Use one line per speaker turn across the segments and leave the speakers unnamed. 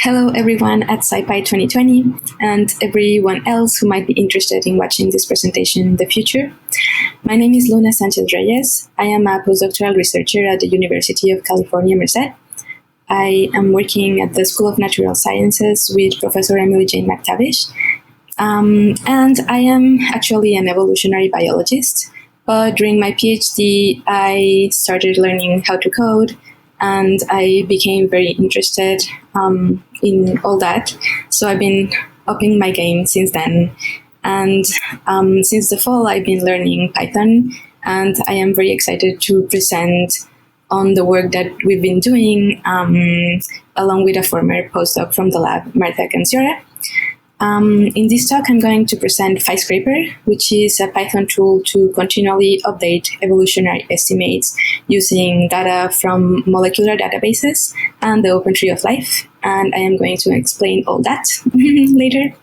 Hello everyone at SciPy 2020 and everyone else who might be interested in watching this presentation in the future. My name is Sanchez Reyes. I am a postdoctoral researcher at the University of California, Merced. I am working at the School of Natural Sciences with Professor Emily Jane McTavish. And I am actually an evolutionary biologist, but during my PhD, I started learning how to code, and I became very interested in all that. So I've been upping my game since then. And since the fall, I've been learning Python, and I am very excited to present on the work that we've been doing along with a former postdoc from the lab, Marta Canciora. In this talk, I'm going to present Physcraper, which is a Python tool to continually update evolutionary estimates using data from molecular databases and the Open Tree of Life. And I am going to explain all that later.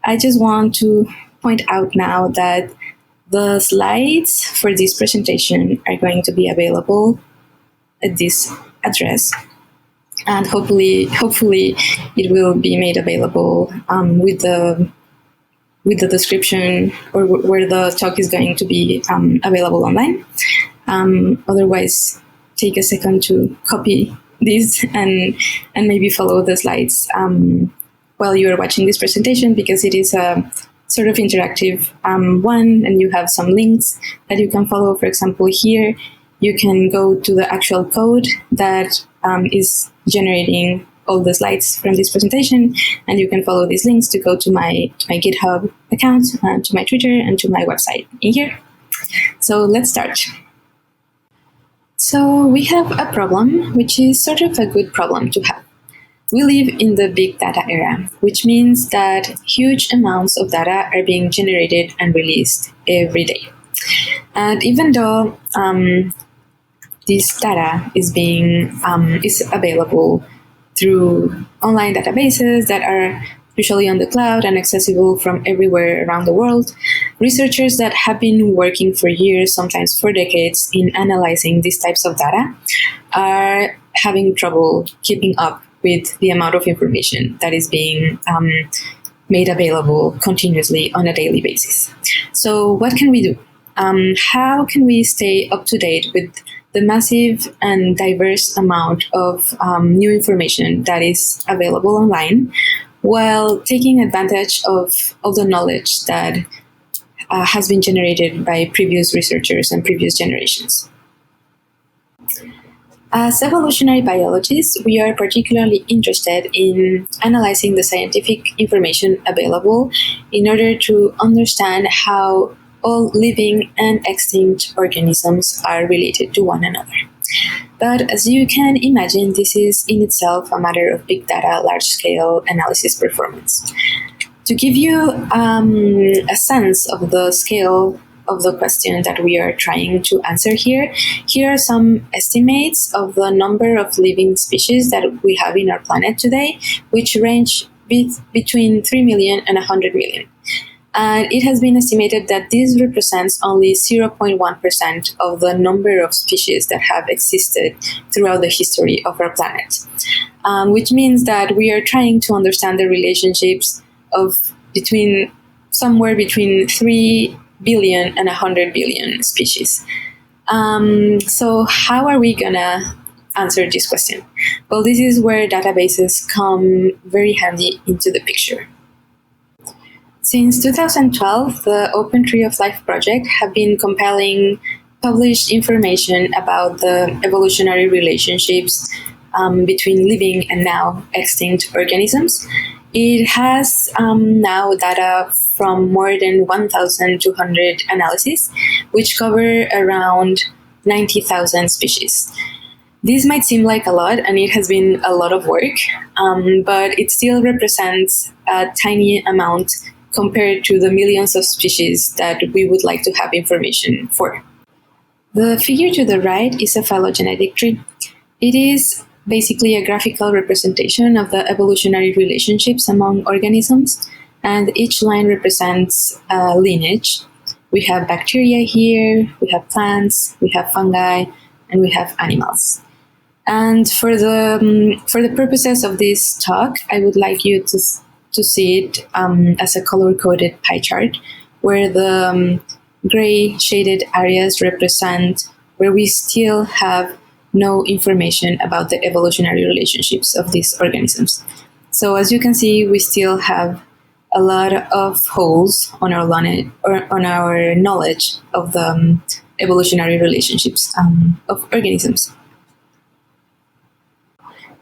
I just want to point out now that the slides for this presentation are going to be available at this address. And hopefully it will be made available with the description or where the talk is going to be available online. Otherwise, take a second to copy this and maybe follow the slides while you are watching this presentation, because it is a sort of interactive one, and you have some links that you can follow. For example, here you can go to the actual code that is generating all the slides from this presentation, and you can follow these links to go to my GitHub account, to my Twitter, and to my website in here. So let's start. So we have a problem, which is sort of a good problem to have. We live in the big data era, which means that huge amounts of data are being generated and released every day. And even though this data is available through online databases that are usually on the cloud and accessible from everywhere around the world, researchers that have been working for years, sometimes for decades, in analyzing these types of data are having trouble keeping up with the amount of information that is being made available continuously on a daily basis. So what can we do? How can we stay up to date with the massive and diverse amount of new information that is available online, while taking advantage of all the knowledge that has been generated by previous researchers and previous generations? As evolutionary biologists, we are particularly interested in analyzing the scientific information available in order to understand how all living and extinct organisms are related to one another. But as you can imagine, this is in itself a matter of big data, large-scale analysis performance. To give you a sense of the scale of the question that we are trying to answer here are some estimates of the number of living species that we have in our planet today, which range between 3 million and 100 million. And it has been estimated that this represents only 0.1% of the number of species that have existed throughout the history of our planet, which means that we are trying to understand the relationships of somewhere between 3 billion and 100 billion species. So how are we gonna answer this question? Well, this is where databases come very handy into the picture. Since 2012, the Open Tree of Life project have been compiling published information about the evolutionary relationships between living and now extinct organisms. It has now data from more than 1,200 analyses, which cover around 90,000 species. This might seem like a lot, and it has been a lot of work, but it still represents a tiny amount compared to the millions of species that we would like to have information for. The figure to the right is a phylogenetic tree. It is basically a graphical representation of the evolutionary relationships among organisms, and each line represents a lineage. We have bacteria here, we have plants, we have fungi, and we have animals. And for the purposes of this talk, I would like you to see it as a color-coded pie chart, where the gray shaded areas represent where we still have no information about the evolutionary relationships of these organisms. So as you can see, we still have a lot of holes on our knowledge of the evolutionary relationships of organisms.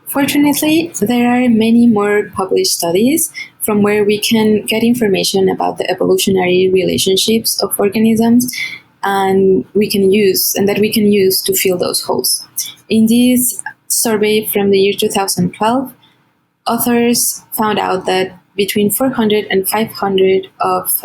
Fortunately, there are many more published studies from where we can get information about the evolutionary relationships of organisms, and we can use to fill those holes. In this survey from the year 2012, authors found out that between 400 and 500 of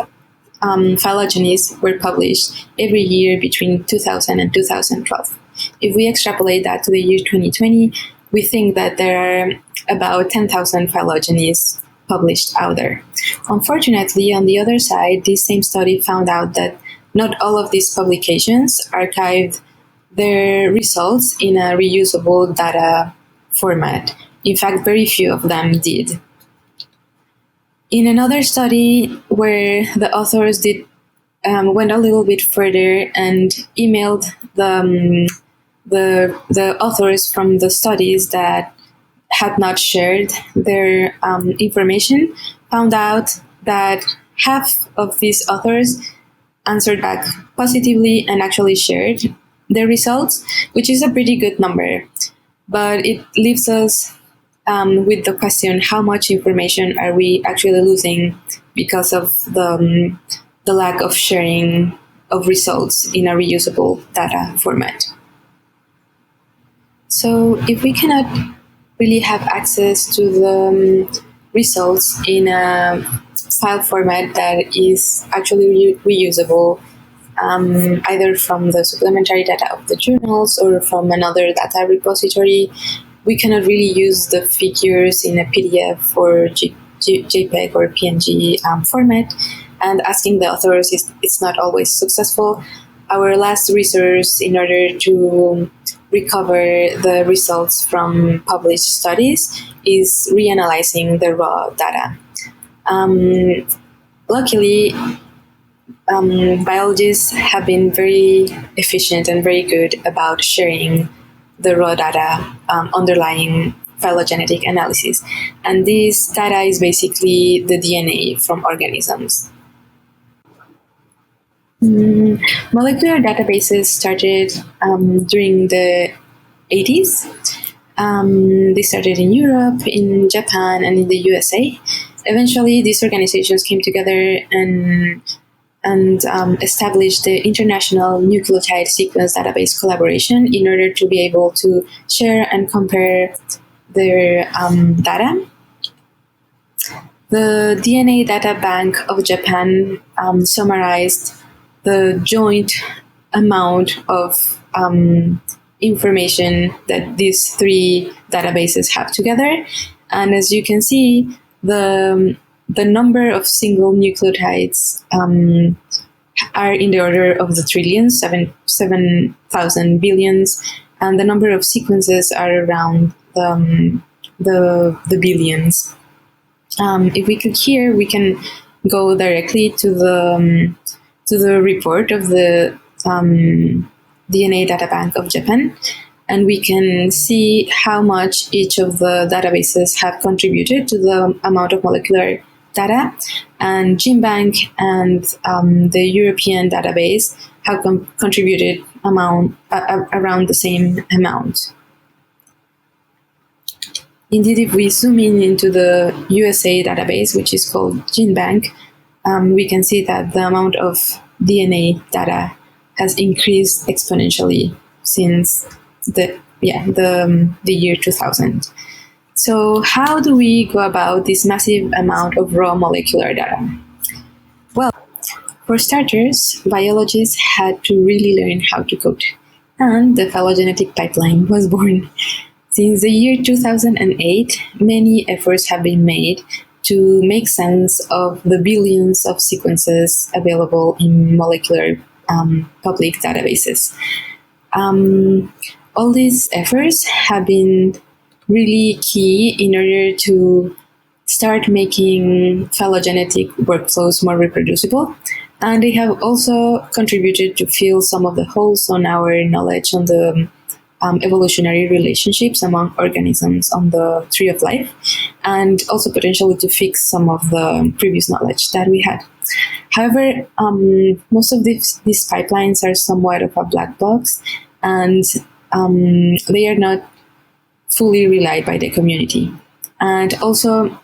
phylogenies were published every year between 2000 and 2012. If we extrapolate that to the year 2020, we think that there are about 10,000 phylogenies published out there. Unfortunately, on the other side, this same study found out that not all of these publications archived their results in a reusable data format. In fact, very few of them did. In another study where the authors went a little bit further and emailed the authors from the studies that had not shared their information, found out that half of these authors answered back positively and actually shared their results, which is a pretty good number. But it leaves us with the question, how much information are we actually losing because of the lack of sharing of results in a reusable data format? So if we cannot really have access to the results in a file format that is actually reusable, either from the supplementary data of the journals or from another data repository, we cannot really use the figures in a PDF or JPEG or PNG format, and asking the authors it's not always successful. Our last resource in order to recover the results from published studies is reanalyzing the raw data. Luckily, biologists have been very efficient and very good about sharing the raw data underlying phylogenetic analysis. And this data is basically the DNA from organisms. Molecular databases started during the 80s. They started in Europe, in Japan, and in the USA. Eventually, these organizations came together and established the International Nucleotide Sequence Database Collaboration in order to be able to share and compare their data. The DNA Data Bank of Japan summarized the joint amount of information that these three databases have together. And as you can see, the number of single nucleotides are in the order of the trillions, 7,000 billions, and the number of sequences are around the billions. If we click here, we can go directly to the report of the DNA Data Bank of Japan, and we can see how much each of the databases have contributed to the amount of molecular data. And GenBank and the European database have contributed around the same amount. Indeed, if we zoom in into the USA database, which is called GenBank, we can see that the amount of DNA data has increased exponentially since the year 2000. So how do we go about this massive amount of raw molecular data? Well, for starters, biologists had to really learn how to code, and the phylogenetic pipeline was born. Since the year 2008, many efforts have been made to make sense of the billions of sequences available in molecular public databases. all these efforts have been really key in order to start making phylogenetic workflows more reproducible. And they have also contributed to fill some of the holes on our knowledge on the evolutionary relationships among organisms on the tree of life, and also potentially to fix some of the previous knowledge that we had. However, most of these pipelines are somewhat of a black box, and they are not fully relied by the community. And also,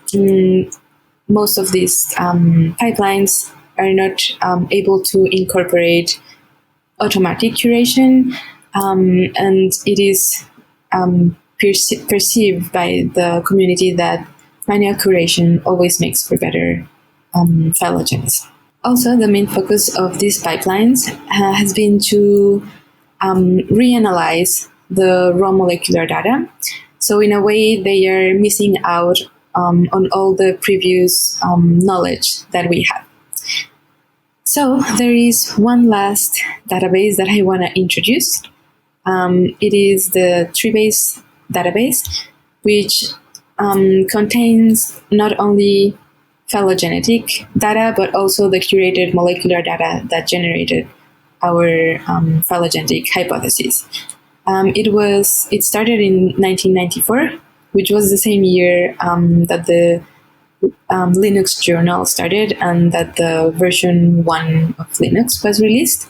most of these pipelines are not able to incorporate automatic curation, and it is perceived by the community that manual curation always makes for better phylogenies. Also, the main focus of these pipelines has been to reanalyze the raw molecular data. So in a way, they are missing out on all the previous knowledge that we have. So there is one last database that I want to introduce. It is the tree-based database, which contains not only phylogenetic data, but also the curated molecular data that generated our phylogenetic hypothesis. It started in 1994, which was the same year that the Linux journal started and that the version 1 of Linux was released.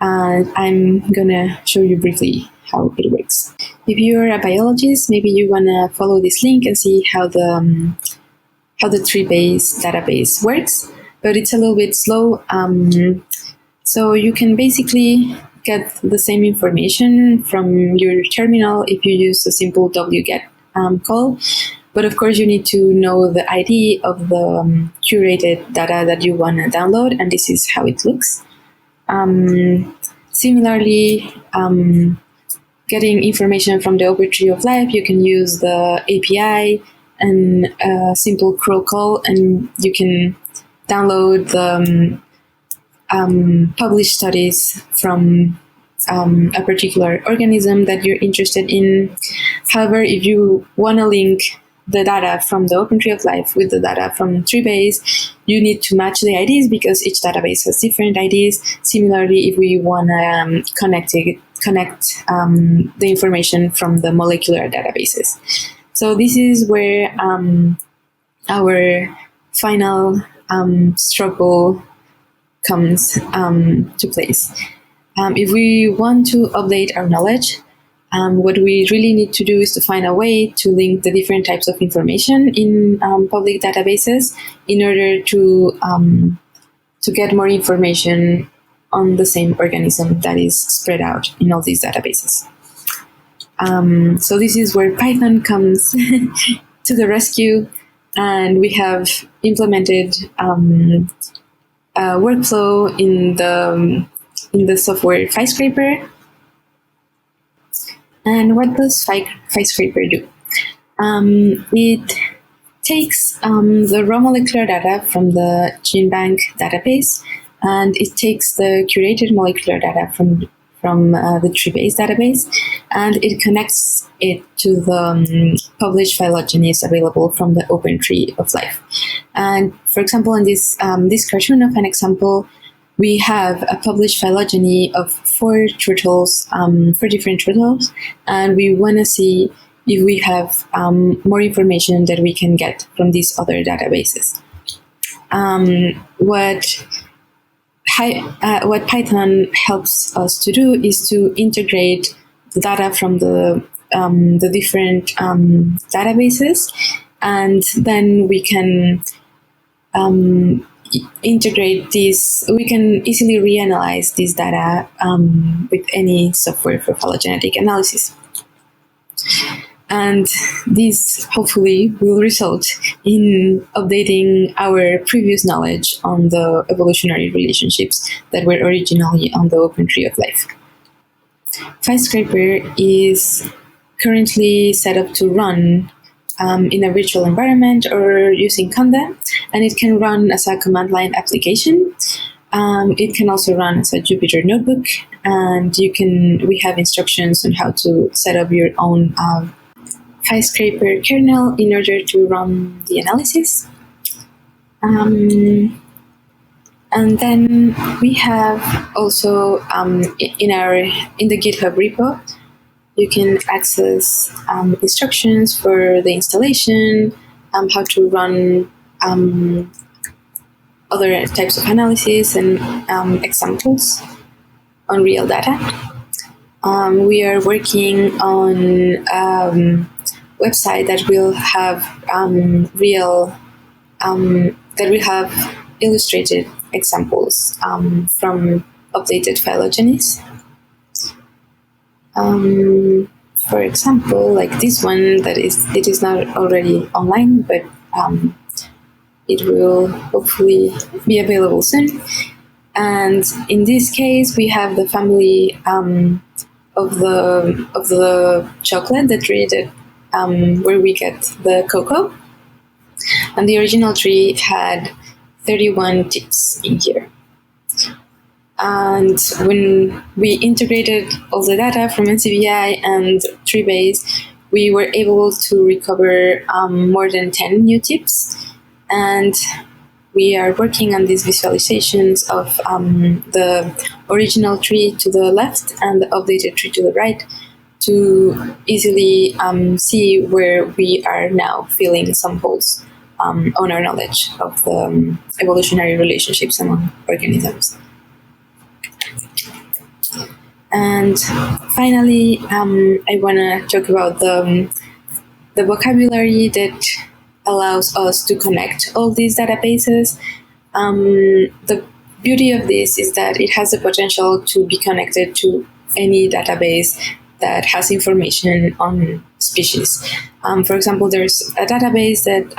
And I'm gonna show you briefly how it works. If you're a biologist, maybe you wanna follow this link and see how the tree-based database works, but it's a little bit slow. So you can basically get the same information from your terminal if you use a simple wget call. But of course, you need to know the ID of the curated data that you want to download, and this is how it looks. Similarly, getting information from the Open Tree of Life, you can use the API and a simple curl call, and you can download the published studies from a particular organism that you're interested in. However, if you want to link the data from the Open Tree of Life with the data from Treebase, you need to match the IDs because each database has different IDs. Similarly, if we want to connect the information from the molecular databases. So this is where our final struggle comes to place. If we want to update our knowledge, what we really need to do is to find a way to link the different types of information in public databases in order to get more information on the same organism that is spread out in all these databases. So this is where Python comes to the rescue, and we have implemented a workflow in the software Physcraper. And what does Physcraper do? It takes the raw molecular data from the GenBank database, and it takes the curated molecular data from the tree-based database, and it connects it to the published phylogenies available from the Open Tree of Life. And for example, in this cartoon of an example, we have a published phylogeny of 4 different turtles, and we want to see if we have more information that we can get from these other databases. What Python helps us to do is to integrate the data from the different databases, and then we can integrate this. We can easily reanalyze this data with any software for phylogenetic analysis. And this hopefully will result in updating our previous knowledge on the evolutionary relationships that were originally on the Open Tree of Life. Physcraper is currently set up to run in a virtual environment or using Conda, and it can run as a command line application. It can also run as a Jupyter notebook, and we have instructions on how to set up your own Physcraper kernel in order to run the analysis. And then we have also in the GitHub repo, you can access instructions for the installation, how to run other types of analysis and examples on real data. We are working on a website that will have illustrated examples from updated phylogenies. For example, like this one it is not already online, but it will hopefully be available soon. And in this case, we have the family of the chocolate, the tree that where we get the cocoa. And the original tree had 31 tips in here. And when we integrated all the data from NCBI and Treebase, we were able to recover more than 10 new tips. And we are working on these visualizations of the original tree to the left and the updated tree to the right to easily see where we are now filling some holes on our knowledge of the evolutionary relationships among organisms. And finally, I want to talk about the vocabulary that allows us to connect all these databases. The beauty of this is that it has the potential to be connected to any database that has information on species. For example, there's a database that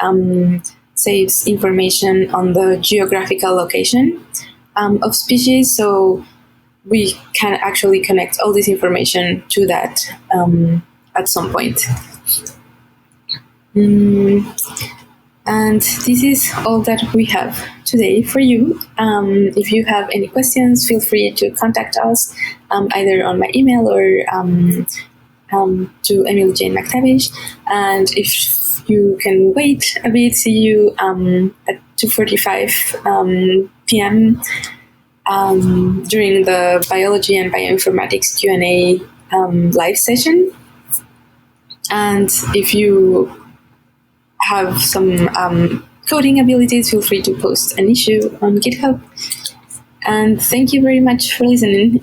saves information on the geographical location of species, so we can actually connect all this information to that at some point. And this is all that we have today for you. If you have any questions, feel free to contact us either on my email or to Emily Jane McTavish. And if you can wait a bit, see you at 2:45 p.m. During the biology and bioinformatics Q&A live session. And if you have some coding abilities, feel free to post an issue on GitHub. And thank you very much for listening.